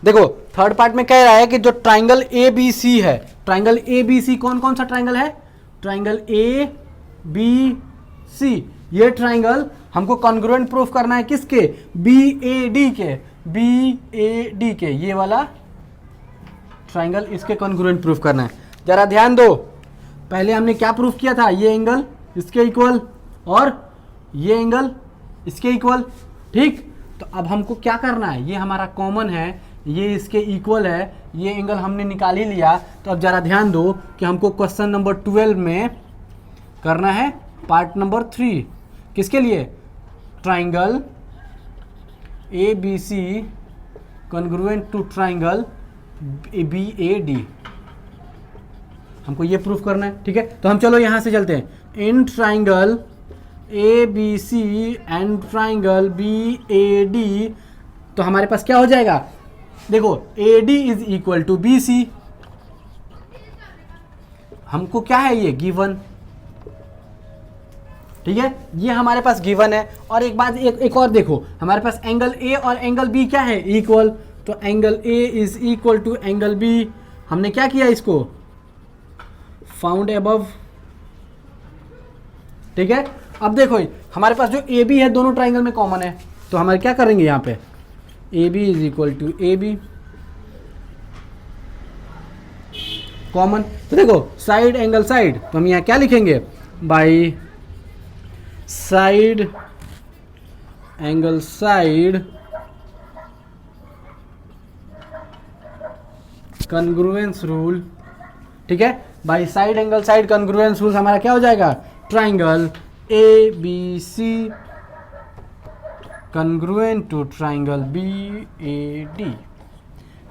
देखो थर्ड पार्ट में कह रहा है कि जो ट्राइंगल ए बी सी है, ट्राइंगल ए बी सी कौन कौन सा ट्राइंगल है? Triangle A B C. ये ट्राइंगल हमको कॉन्ग्रुएंट प्रूफ करना है किसके? बी ए डी के। बी ए डी के ये वाला ट्राइंगल, इसके कॉन्ग्रुएंट प्रूफ करना है। जरा ध्यान दो, पहले हमने क्या प्रूफ किया था? ये एंगल इसके इक्वल और ये एंगल इसके इक्वल। ठीक, तो अब हमको क्या करना है? ये हमारा कॉमन है, ये इसके इक्वल है, ये एंगल हमने निकाल ही लिया। तो अब जरा ध्यान दो कि हमको क्वेश्चन नंबर 12 में करना है पार्ट नंबर 3। किसके लिए? Triangle A B C congruent to triangle B A D, हमको ये प्रूफ करना है। ठीक है, तो हम चलो यहां से चलते हैं। In triangle A B C and triangle B A D, तो हमारे पास क्या हो जाएगा? देखो A D is equal to B C. हमको क्या है? ये गिवन। ठीक है, ये हमारे पास गिवन है। और एक बात एक और देखो, हमारे पास एंगल ए और एंगल बी क्या है? इक्वल। तो angle A is equal to angle B. हमने क्या किया? इसको फाउंड अबव। ठीक है, अब देखो हमारे पास जो ए बी है दोनों ट्राइंगल में कॉमन है, तो हमारे क्या करेंगे यहाँ पे? A B is equal to A B common. तो देखो साइड एंगल साइड, तो हम यहाँ क्या लिखेंगे? By side angle side congruence rule. ठीक है, by side angle side congruence rule हमारा क्या हो जाएगा? Triangle A B C congruent to triangle B A D.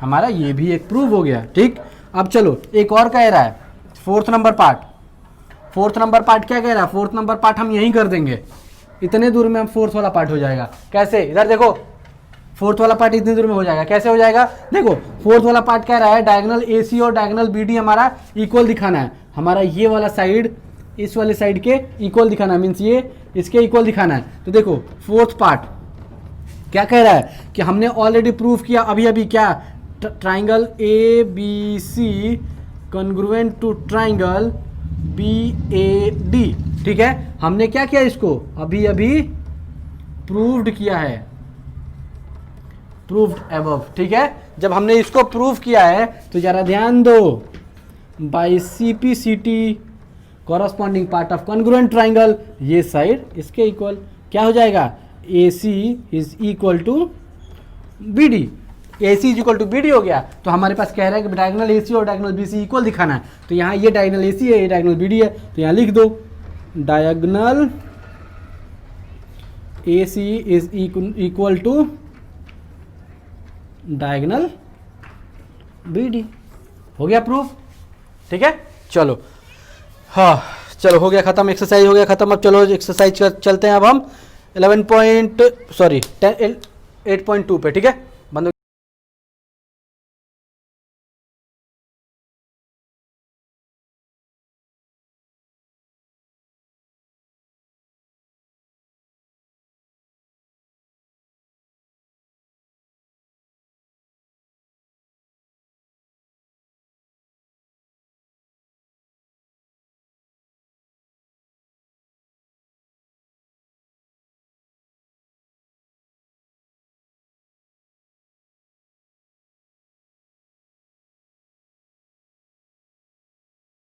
हमारा ये भी एक प्रूव हो गया। ठीक, अब चलो एक और कह रहा है fourth number part. Fourth number part क्या कह रहा है? फोर्थ नंबर पार्ट हम यहीं कर देंगे, इतने दूर में हम फोर्थ वाला पार्ट हो जाएगा। कैसे? इधर देखो, फोर्थ वाला पार्ट इतनी दूर में हो जाएगा। कैसे हो जाएगा? देखो फोर्थ वाला पार्ट कह रहा है डायगोनल ए सी और डायगोनल बी डी हमारा इक्वल दिखाना है। हमारा ये वाला साइड इस वाले साइड के इक्वल दिखाना है, मीन्स ये इसके इक्वल दिखाना है। तो देखो फोर्थ पार्ट क्या कह रहा है कि हमने ऑलरेडी प्रूव किया अभी अभी क्या? Triangle A B C congruent to triangle B A D. ठीक है, हमने क्या किया? इसको अभी अभी प्रूव्ड किया है, प्रूव्ड अबव। ठीक है, जब हमने इसको प्रूव किया है तो जरा ध्यान दो, by C P C T corresponding part of congruent triangle, ये साइड इसके इक्वल क्या हो जाएगा? A C is equal to B D. A C is equal to B D हो गया। तो हमारे पास कह रहा है कि डायगोनल ए सी और डायगोनल बी सी इक्वल दिखाना है। तो यहाँ ये डायगोनल ए सी है, ये डायगोनल बी डी है, तो यहाँ लिख दो diagonal A C is equal to diagonal B D. हो गया प्रूफ। ठीक है, चलो हाँ चलो हो गया खत्म, एक्सरसाइज हो गया खत्म। अब चलो एक्सरसाइज चलते हैं अब हम 8.2 पे। ठीक है,